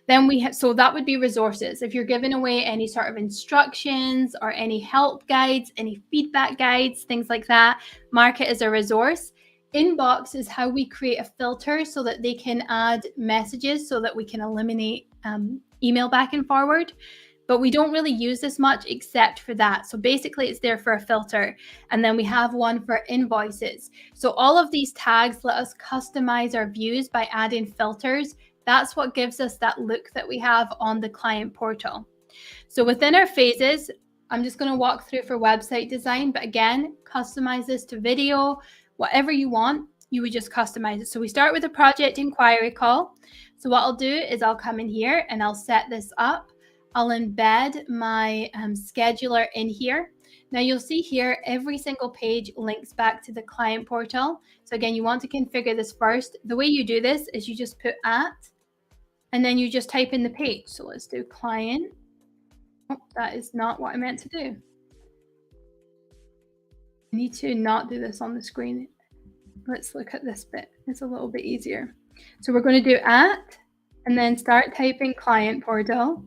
Then we have, so that would be resources. If you're giving away any sort of instructions or any help guides, any feedback guides, things like that, mark it as a resource. Inbox is how we create a filter so that they can add messages so that we can eliminate email back and forward. But we don't really use this much except for that. So basically it's there for a filter. And then we have one for invoices. So all of these tags let us customize our views by adding filters. That's what gives us that look that we have on the client portal. So within our phases, I'm just going to walk through for website design, but again, customize this to video, whatever you want, you would just customize it. So we start with a project inquiry call. So what I'll do is I'll come in here and I'll set this up. I'll embed my scheduler in here. Now you'll see here, every single page links back to the client portal. So again, you want to configure this first. The way you do this is you just put @ and then you just type in the page. So let's do client. Oh, that is not what I meant to do. I need to not do this on the screen. Let's look at this bit. It's a little bit easier. So we're going to do @ and then start typing client portal.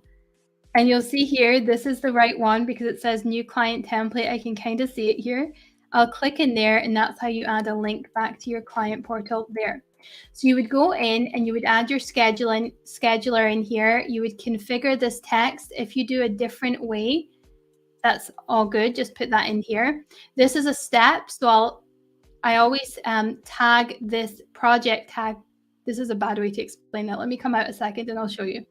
And you'll see here, this is the right one because it says new client template. I can kind of see it here. I'll click in there and that's how you add a link back to your client portal there. So you would go in and you would add your scheduler in here. You would configure this text. If you do a different way, that's all good. Just put that in here. This is a step. So I always tag this project tag. This is a bad way to explain that. Let me come out a second and I'll show you.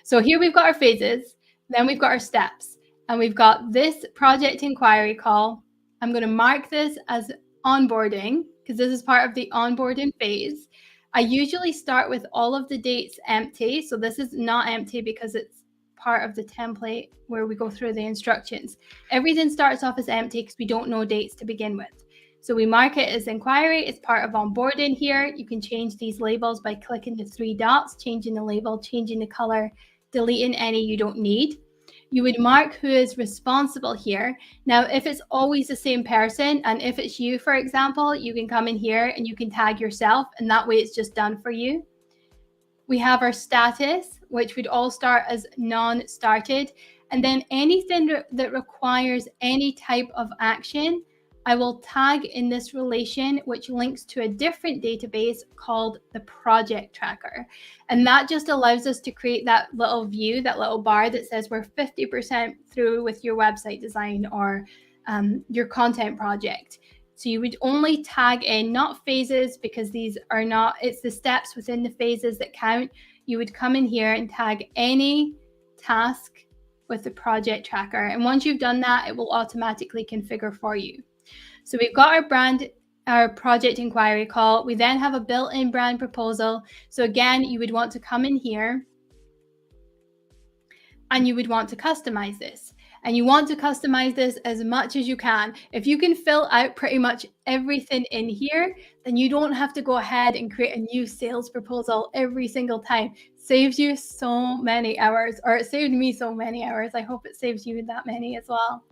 So here we've got our phases. Then we've got our steps. And we've got this project inquiry call. I'm going to mark this as onboarding because this is part of the onboarding phase. I usually start with all of the dates empty. So this is not empty because it's part of the template where we go through the instructions. Everything starts off as empty because we don't know dates to begin with. So we mark it as inquiry. It's part of onboarding here. You can change these labels by clicking the 3 dots, changing the label, changing the color, deleting any you don't need. You would mark who is responsible here. Now, if it's always the same person, and if it's you, for example, you can come in here and you can tag yourself, and that way it's just done for you. We have our status, which would all start as non-started. And then anything that requires any type of action, I will tag in this relation, which links to a different database called the project tracker. And that just allows us to create that little view, that little bar that says we're 50% through with your website design or your content project. So you would only tag in, not phases, because these are not, it's the steps within the phases that count. You would come in here and tag any task with the project tracker. And once you've done that, it will automatically configure for you. So we've got our project inquiry call. We then have a built-in brand proposal. So again, you would want to come in here and you would want to customize this. And you want to customize this as much as you can. If you can fill out pretty much everything in here, then you don't have to go ahead and create a new sales proposal every single time. Saves you so many hours, or it saved me so many hours. I hope it saves you that many as well.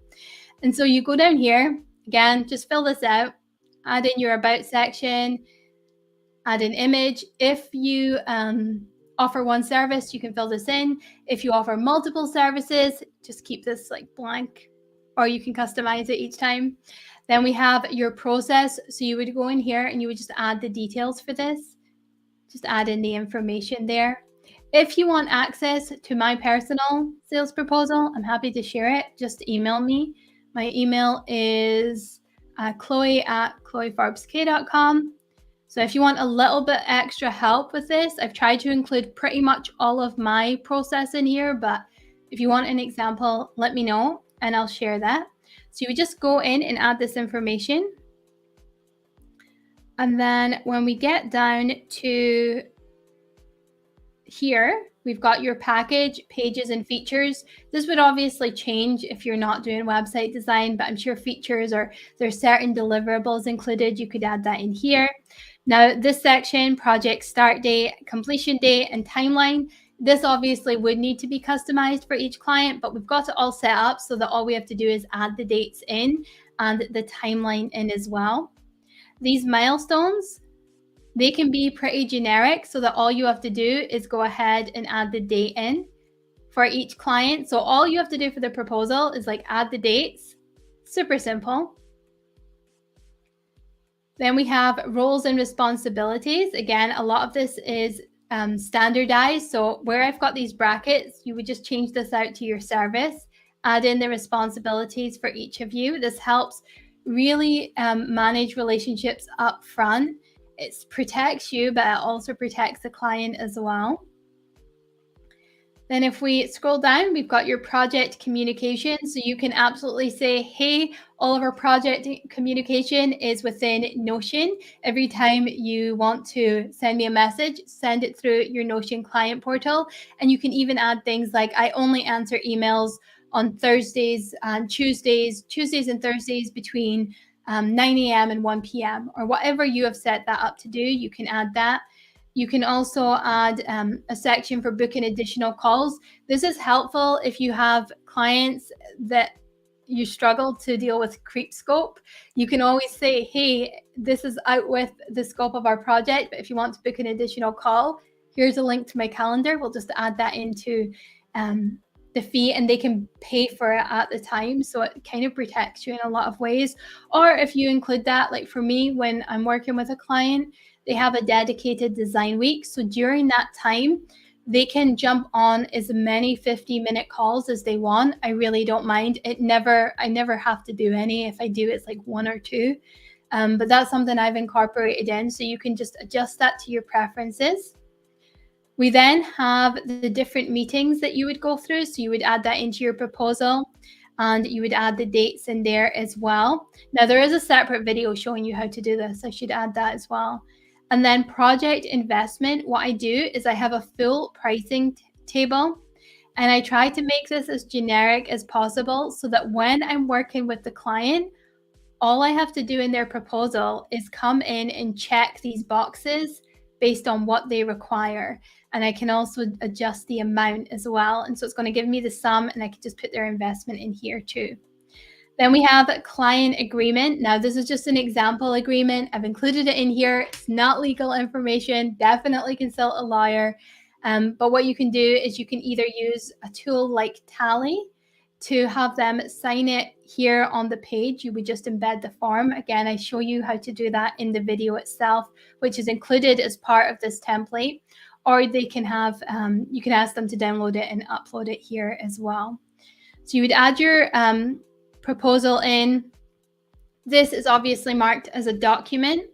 And so you go down here. Again, just fill this out, add in your about section, add an image. If you offer one service, you can fill this in. If you offer multiple services, just keep this like blank, or you can customize it each time. Then we have your process. So you would go in here and you would just add the details for this. Just add in the information there. If you want access to my personal sales proposal, I'm happy to share it. Just email me. My email is chloe@chloeforbes.com. So if you want a little bit extra help with this, I've tried to include pretty much all of my process in here, but if you want an example, let me know and I'll share that. So you would just go in and add this information. And then when we get down to here, we've got your package, pages, and features. This would obviously change if you're not doing website design, but I'm sure features or there's certain deliverables included. You could add that in here. Now, this section, project start date, completion date, and timeline, this obviously would need to be customized for each client, but we've got it all set up so that all we have to do is add the dates in and the timeline in as well. These milestones, they can be pretty generic so that all you have to do is go ahead and add the date in for each client. So all you have to do for the proposal is like add the dates. Super simple. Then we have roles and responsibilities. Again, a lot of this is standardized. So where I've got these brackets, you would just change this out to your service, add in the responsibilities for each of you. This helps really manage relationships up front. It protects you, but it also protects the client as well. Then if we scroll down, we've got your project communication. So you can absolutely say, hey, all of our project communication is within Notion. Every time you want to send me a message, send it through your Notion client portal. And you can even add things like, I only answer emails on Thursdays and Tuesdays and Thursdays between 9 a.m. and 1 p.m. or whatever you have set that up to do, you can add that. You can also add a section for booking additional calls. This is helpful if you have clients that you struggle to deal with creep scope. You can always say, hey, this is out with the scope of our project, but if you want to book an additional call, here's a link to my calendar. We'll just add that into the fee and they can pay for it at the time. So it kind of protects you in a lot of ways. Or if you include that, like for me, when I'm working with a client, they have a dedicated design week. So during that time, they can jump on as many 50-minute calls as they want. I really don't mind. I never have to do any. If I do, it's like 1 or 2. But that's something I've incorporated in. So you can just adjust that to your preferences. We then have the different meetings that you would go through. So you would add that into your proposal and you would add the dates in there as well. Now there is a separate video showing you how to do this. I should add that as well. And then project investment, what I do is I have a full pricing table and I try to make this as generic as possible so that when I'm working with the client, all I have to do in their proposal is come in and check these boxes based on what they require. And I can also adjust the amount as well. And so it's going to give me the sum and I can just put their investment in here too. Then we have a client agreement. Now, this is just an example agreement. I've included it in here. It's not legal information. Definitely consult a lawyer. But what you can do is you can either use a tool like Tally to have them sign it here on the page. You would just embed the form. Again, I show you how to do that in the video itself, which is included as part of this template. Or they can have, you can ask them to download it and upload it here as well. So you would add your proposal in. This is obviously marked as a document.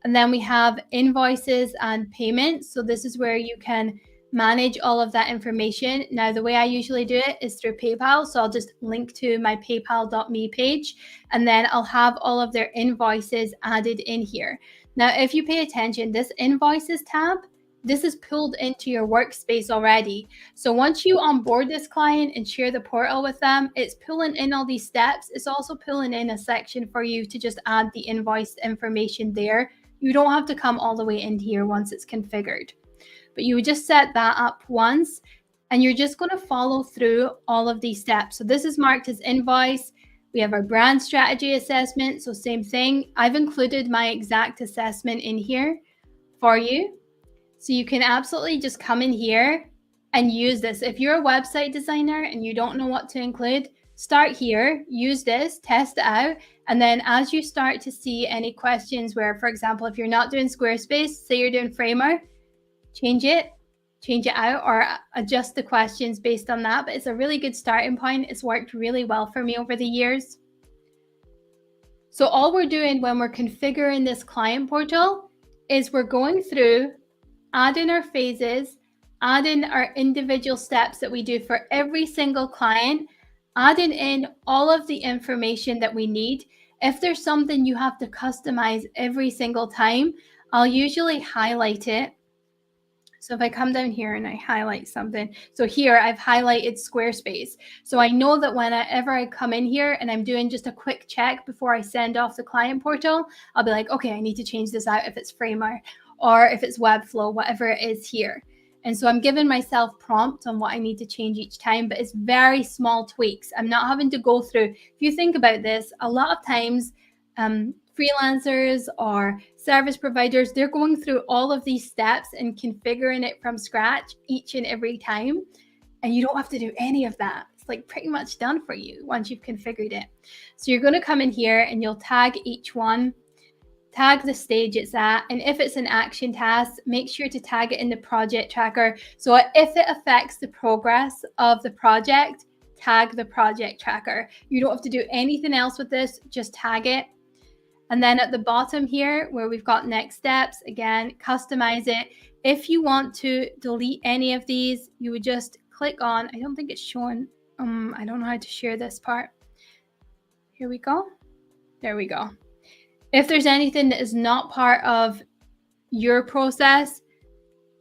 And then we have invoices and payments. So this is where you can manage all of that information. Now, the way I usually do it is through PayPal. So I'll just link to my paypal.me page, and then I'll have all of their invoices added in here. Now, if you pay attention, this invoices tab, this is pulled into your workspace already. So once you onboard this client and share the portal with them, it's pulling in all these steps. It's also pulling in a section for you to just add the invoice information there. You don't have to come all the way in here once it's configured. But you would just set that up once and you're just going to follow through all of these steps. So this is marked as invoice. We have our brand strategy assessment. So same thing. I've included my exact assessment in here for you. So you can absolutely just come in here and use this. If you're a website designer and you don't know what to include, start here, use this, test it out. And then as you start to see any questions where, for example, if you're not doing Squarespace, say you're doing Framer, change it out or adjust the questions based on that. But it's a really good starting point. It's worked really well for me over the years. So all we're doing when we're configuring this client portal is we're going through, adding our phases, adding our individual steps that we do for every single client, adding in all of the information that we need. If there's something you have to customize every single time, I'll usually highlight it So if I come down here and I highlight something, so here I've highlighted Squarespace. So I know that whenever I come in here and I'm doing just a quick check before I send off the client portal, I'll be like, okay, I need to change this out if it's Framer or if it's Webflow, whatever it is here. And so I'm giving myself prompts on what I need to change each time, but it's very small tweaks. I'm not having to go through. If you think about this, a lot of times, freelancers or service providers, they're going through all of these steps and configuring it from scratch each and every time. And you don't have to do any of that. It's like pretty much done for you once you've configured it. So you're going to come in here and you'll tag each one, tag the stage it's at. And if it's an action task, make sure to tag it in the project tracker. So if it affects the progress of the project, tag the project tracker. You don't have to do anything else with this, just tag it. And then at the bottom here, where we've got next steps, again, customize it. If you want to delete any of these, you would just click on, I don't think it's showing, I don't know how to share this part. Here we go. There we go. If there's anything that is not part of your process,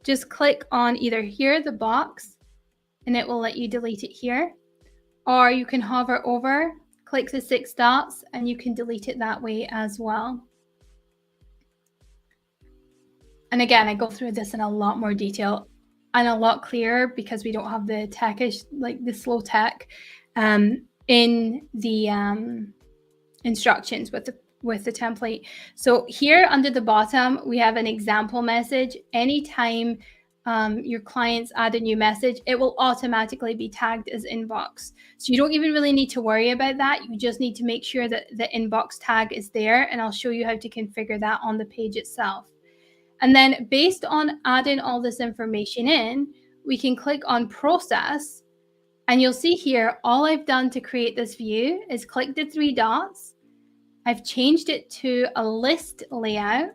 just click on either here, the box, and it will let you delete it here. Or you can hover over, click the 6 dots, and you can delete it that way as well. And again, I go through this in a lot more detail and a lot clearer because we don't have the techish, like the slow tech, in the instructions with the template. So here under the bottom, we have an example message. Anytime your clients add a new message, it will automatically be tagged as inbox. So you don't even really need to worry about that. You just need to make sure that the inbox tag is there, and I'll show you how to configure that on the page itself. And then based on adding all this information in, we can click on process, and you'll see here, all I've done to create this view is click the 3 dots. I've changed it to a list layout.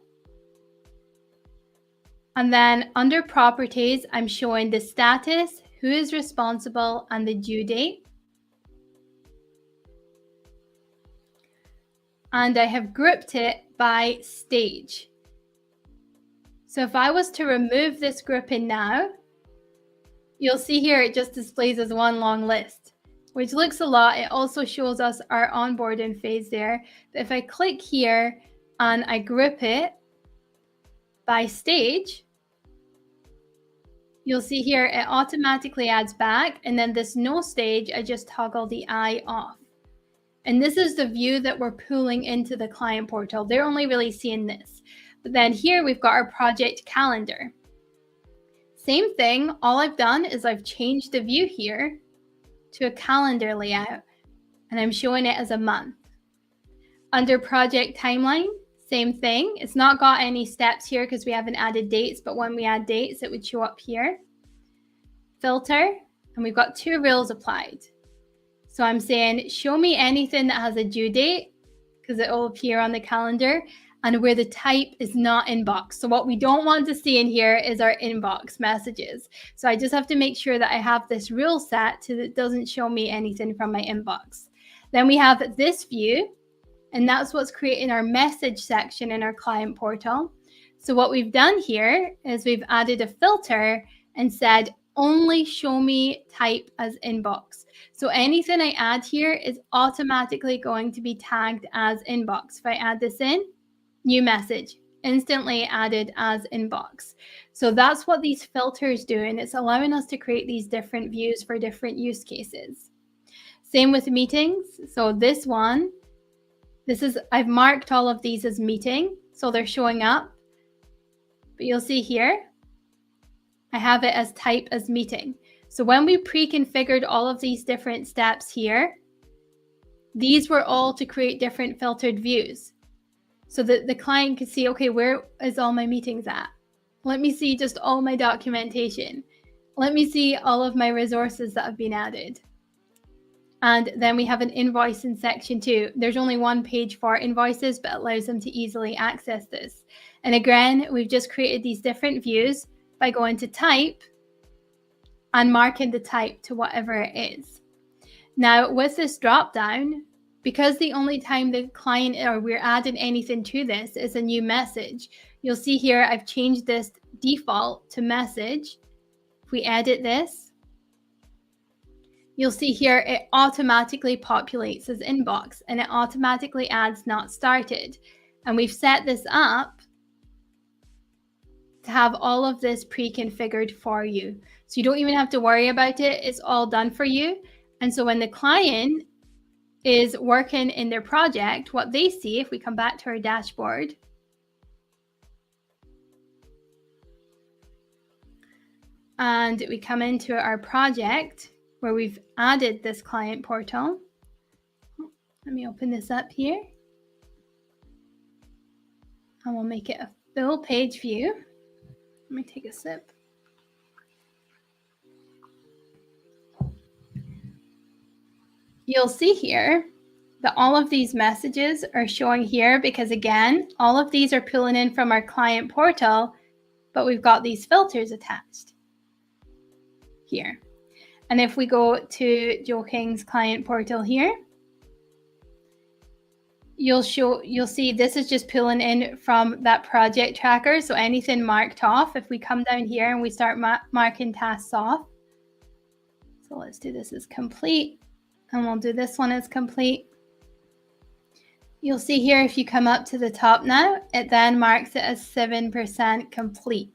And then under properties, I'm showing the status, who is responsible, and the due date. And I have grouped it by stage. So if I was to remove this grouping now, you'll see here it just displays as one long list, which looks a lot. It also shows us our onboarding phase there. But if I click here and I group it by stage, you'll see here it automatically adds back, and then this no stage, I just toggle the eye off. And this is the view that we're pulling into the client portal. They're only really seeing this. But then here we've got our project calendar. Same thing, all I've done is I've changed the view here to a calendar layout, and I'm showing it as a month. Under project timeline, same thing. It's not got any steps here because we haven't added dates, but when we add dates, it would show up here. Filter, and we've got 2 rules applied. So I'm saying, show me anything that has a due date, because it will appear on the calendar, and where the type is not inbox. So what we don't want to see in here is our inbox messages. So I just have to make sure that I have this rule set so that it doesn't show me anything from my inbox. Then we have this view, and that's what's creating our message section in our client portal. So what we've done here is we've added a filter and said, only show me type as inbox. So anything I add here is automatically going to be tagged as inbox. If I add this in, new message, instantly added as inbox. So that's what these filters do, and it's allowing us to create these different views for different use cases. Same with meetings. So this one, I've marked all of these as meeting, so they're showing up. But you'll see here, I have it as type as meeting. So when we pre-configured all of these different steps here, these were all to create different filtered views, so that the client could see, okay, where is all my meetings at? Let me see just all my documentation. Let me see all of my resources that have been added. And then we have an invoice in section 2. There's only one page for invoices, but it allows them to easily access this. And again, we've just created these different views by going to type and marking the type to whatever it is. Now with this drop down, because the only time the client or we're adding anything to this is a new message, You'll see here I've changed this default to message. If we edit this, you'll see here it automatically populates as inbox and it automatically adds not started. And we've set this up to have all of this pre-configured for you. So you don't even have to worry about it. It's all done for you. And so when the client is working in their project, what they see, if we come back to our dashboard, and we come into our project where we've added this client portal. Let me open this up here. And we'll make it a full page view. Let me take a sip. You'll see here that all of these messages are showing here because, again, all of these are pulling in from our client portal, but we've got these filters attached here. And if we go to Joe King's client portal here, you'll see this is just pulling in from that project tracker. So anything marked off, if we come down here and we start marking tasks off. So let's do this as complete, and we'll do this one as complete. You'll see here, if you come up to the top now, it then marks it as 7% complete.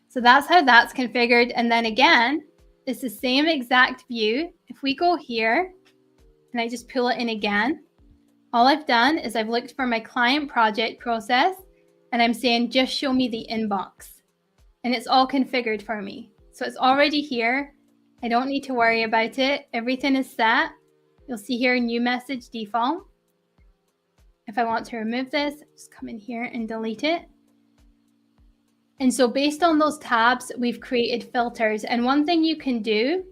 So that's how that's configured. And then again, it's the same exact view. If we go here and I just pull it in again, all I've done is I've looked for my client project process and I'm saying, just show me the inbox. And it's all configured for me. So it's already here. I don't need to worry about it. Everything is set. You'll see here, new message default. If I want to remove this, just come in here and delete it. And so based on those tabs, we've created filters. And one thing you can do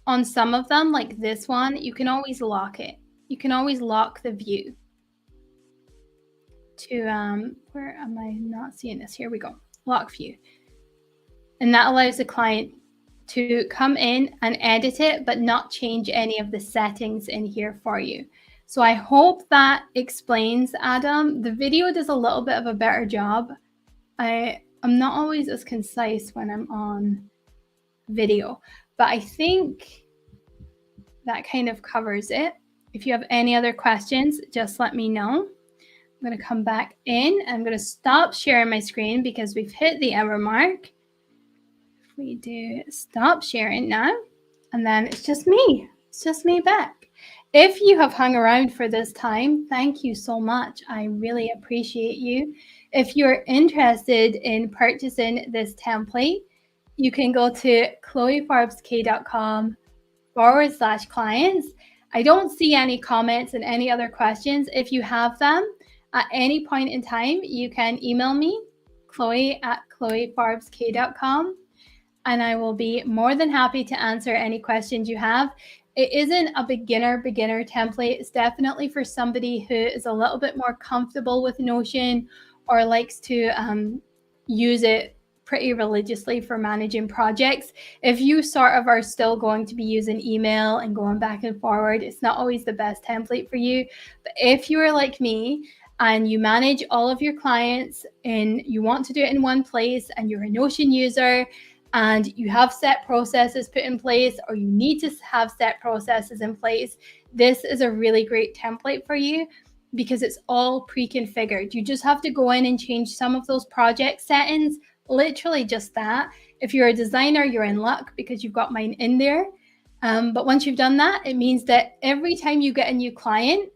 on some of them, like this one, you can always lock it. You can always lock the view to, where am I not seeing this? Here we go, lock view. And that allows the client to come in and edit it, but not change any of the settings in here for you. So I hope that explains, Adam. The video does a little bit of a better job. I'm not always as concise when I'm on video, but I think that kind of covers it. If you have any other questions, just let me know. I'm going to come back in. I'm going to stop sharing my screen because we've hit the hour mark. If we do stop sharing now, and then it's just me. It's just me back. If you have hung around for this time, thank you so much. I really appreciate you. If you're interested in purchasing this template, you can go to chloeforbeskay.com/clients. I don't see any comments and any other questions. If you have them at any point in time, you can email me, chloe@chloeforbeskay.com, and I will be more than happy to answer any questions you have. It isn't a beginner template. It's definitely for somebody who is a little bit more comfortable with Notion or likes to use it pretty religiously for managing projects. If you sort of are still going to be using email and going back and forward, it's not always the best template for you. But if you are like me and you manage all of your clients and you want to do it in one place and you're a Notion user and you have set processes put in place, or you need to have set processes in place, this is a really great template for you because it's all pre-configured. You just have to go in and change some of those project settings, literally just that. If you're a designer, you're in luck because you've got mine in there. But once you've done that, it means that every time you get a new client,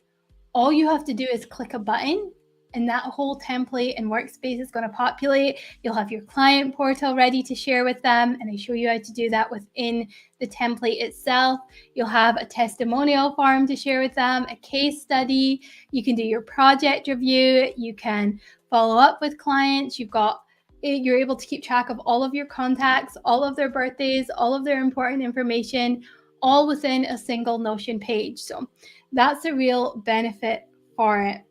all you have to do is click a button and that whole template and workspace is going to populate. You'll have your client portal ready to share with them, and I show you how to do that within the template itself. You'll have a testimonial form to share with them, a case study. You can do your project review. You can follow up with clients. You're able to keep track of all of your contacts, all of their birthdays, all of their important information, all within a single Notion page. So that's a real benefit for it.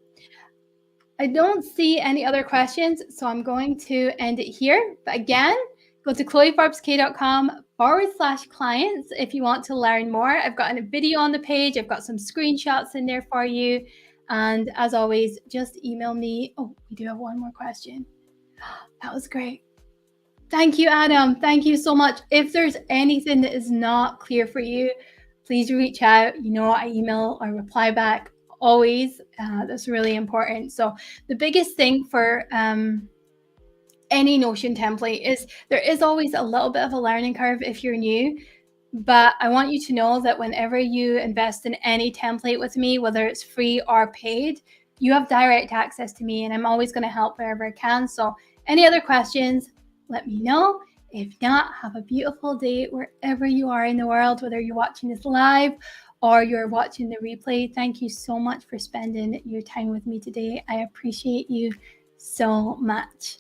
I don't see any other questions, so I'm going to end it here. But again, go to chloeforbeskay.com/clients if you want to learn more. I've got a video on the page. I've got some screenshots in there for you. And as always, just email me. Oh, we do have one more question. That was great. Thank you, Adam. Thank you so much. If there's anything that is not clear for you, please reach out. You know, I email or reply back always. That's really important. So the biggest thing for any Notion template is there is always a little bit of a learning curve if you're new. But I want you to know that whenever you invest in any template with me, whether it's free or paid, you have direct access to me, and I'm always going to help wherever I can. So any other questions, let me know. If not, have a beautiful day wherever you are in the world, whether you're watching this live or you're watching the replay. Thank you so much for spending your time with me today. I appreciate you so much.